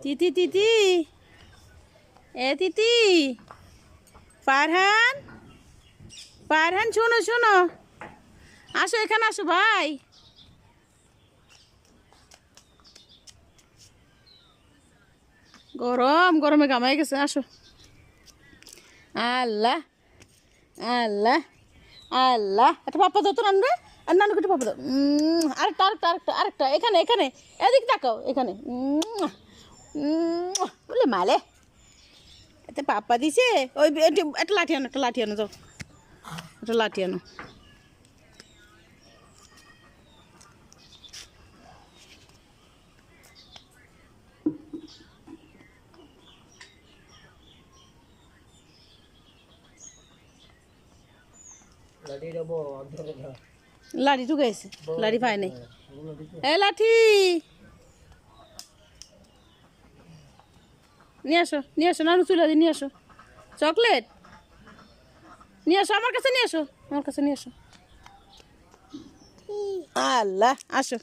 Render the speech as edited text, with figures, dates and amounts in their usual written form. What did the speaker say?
তিতি তিতি এ তিতি ফারহান ফারহান শোনো শোনো আসো এখানে আসো ভাই গরম গরমে গামাই গেছে আসো আল্লাহ আল্লাহ আল্লাহ একটা পাপ্পা দাও তো নানু আর নানুকে একটা পাপ্পা দাও আরেকটা আরেকটা আরেকটা আরেকটা এখানে এখানে এদিক তাকাও এখানে বলে মালে এতে পাপ্পা দিছে ওই একটা লাঠি আনো যাও একটা লাঠি আনো লাঠি ঢুকাইছে লাঠি পায় নাই এ লাঠি নিয়ে আসো নানু চুলা দিয়ে নিয়ে আসো চকলেট নিয়ে আসো আমার কাছে নিয়ে আসো আল্লাহ আসো